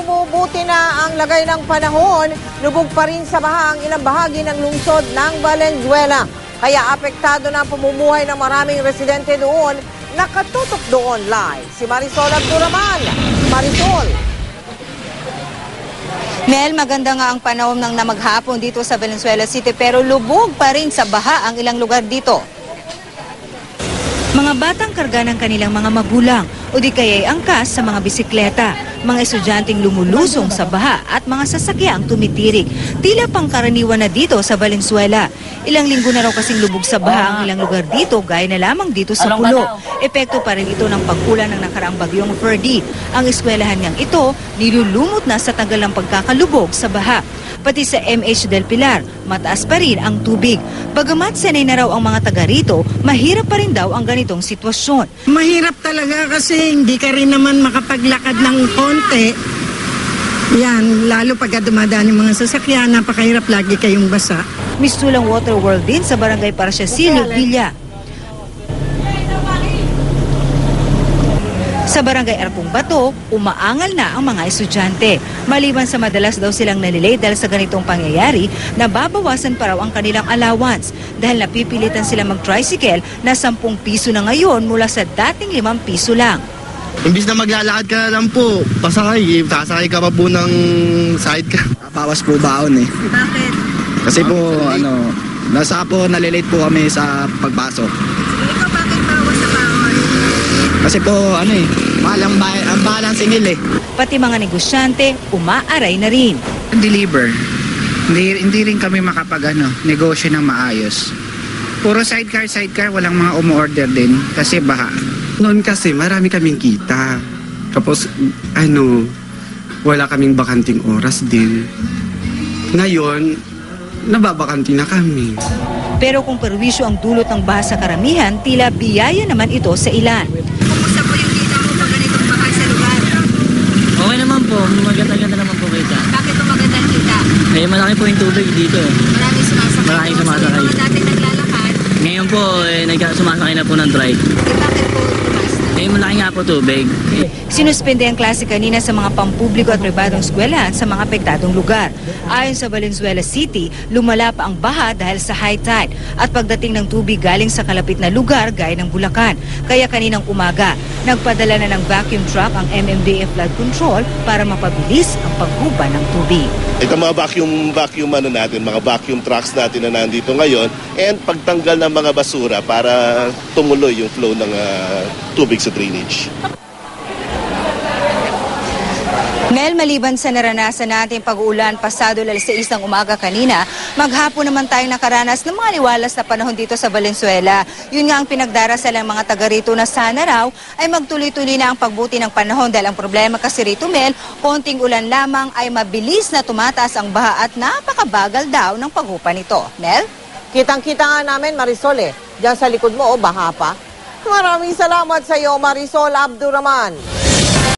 bumubuti na ang lagay ng panahon, lubog pa rin sa baha ang ilang bahagi ng lungsod ng Valenzuela. Kaya apektado na ang pamumuhay ng maraming residente doon. Nakatutok doon live si Marisol Abduraman. Marisol. Mel, maganda nga ang panahon ng maghapon dito sa Valenzuela City pero lubog pa rin sa baha ang ilang lugar dito. Mga batang karga ng kanilang mga magulang o di kaya'y angkas sa mga bisikleta, mga estudyanteng lumulusong sa baha at mga sasakyang tumitirik. Tila pangkaraniwan na dito sa Valenzuela. Ilang linggo na raw kasing lubog sa baha ang ilang lugar dito gaya na lamang dito sa Pulo. Epekto pa rin ito ng pag-ulan ng nakaraang bagyong Ferdy. Ang eskwelahan niyang ito nilulumot na sa tagal ng pagkakalubog sa baha. Pati sa MH Del Pilar, mataas pa rin ang tubig. Bagamat sanay na raw ang mga taga rito, mahirap pa rin daw ang ganitong sitwasyon. Mahirap talaga kasi hindi ka rin naman makapaglakad ng konti. Yan, lalo pagka dumadaan yung mga sasakyan, napakahirap lagi kayong basa. Mistulang Water World din sa Barangay Paraciasillo, Villa. Sa Barangay Arpong Bato, umaangal na ang mga estudyante. Maliban sa madalas daw silang nalilate dahil sa ganitong pangyayari, nababawasan pa raw ang kanilang allowance dahil napipilitan sila mag-tricycle na 10 piso na ngayon mula sa dating 5 piso lang. Imbis na maglalakad ka lang po, pasakay. Sasakay ka pa po ng sidecar. Bawas po baon eh. Bakit? Kasi po, nasa po, nalilate po kami sa pagpasok. Ikaw bakit bawas sa baon? Kasi po, mahal ang bahalang singil eh. Pati mga negosyante, umaaray na rin. Deliver. Hindi rin kami negosyo ng maayos. Puro sidecar, walang mga umu-order din kasi baha. Noon kasi marami kaming kita. Tapos wala kaming bakanting oras din. Ngayon, nababakanti na kami. Pero kung perwisyo ang dulot ng baha sa karamihan, tila biyaya naman ito sa ilan. Kumusta po yung kita mo pag ganitong baha sa lugar? Okay naman po, maganda naman po kita. Bakit po maganda ang kita? Eh, malaki po yung tubig dito. Maraming sumasakay. Maraming sumasakay. So, yung mga dati naglalakad, Ngayon po, sumasakay na po ng trike. bakit po tumas na? Eh, malaki nga po tubig. Sinuspende ang klase kanina sa mga pampubliko at pribadong eskwelahan sa mga apektadong lugar. Ayon sa Valenzuela City, lumala pa ang baha dahil sa high tide at pagdating ng tubig galing sa kalapit na lugar gaya ng Bulacan. Kaya kaninang umaga, nagpadala na ng vacuum truck ang MMDA Flood Control para mapabilis ang paghuba ng tubig. Ito mga mga vacuum trucks natin na nandito ngayon and pagtanggal ng mga basura para tumuloy yung flow ng tubig sa drainage. Mel, maliban sa naranasan natin pag-uulan pasado 6 ng umaga kanina, maghapon naman tayo nakaranas ng mga liwalas na panahon dito sa Valenzuela. Yun nga ang pinagdarasal ng mga taga rito na sana raw ay magtuloy-tuloy na ang pagbuti ng panahon dahil ang problema kasi rito, Mel, konting ulan lamang ay mabilis na tumataas ang baha at napakabagal daw ng paghupa nito. Mel? Kitang-kita nga namin, Marisol Diyan sa likod mo, baha pa. Maraming salamat sa iyo, Marisol Abduraman.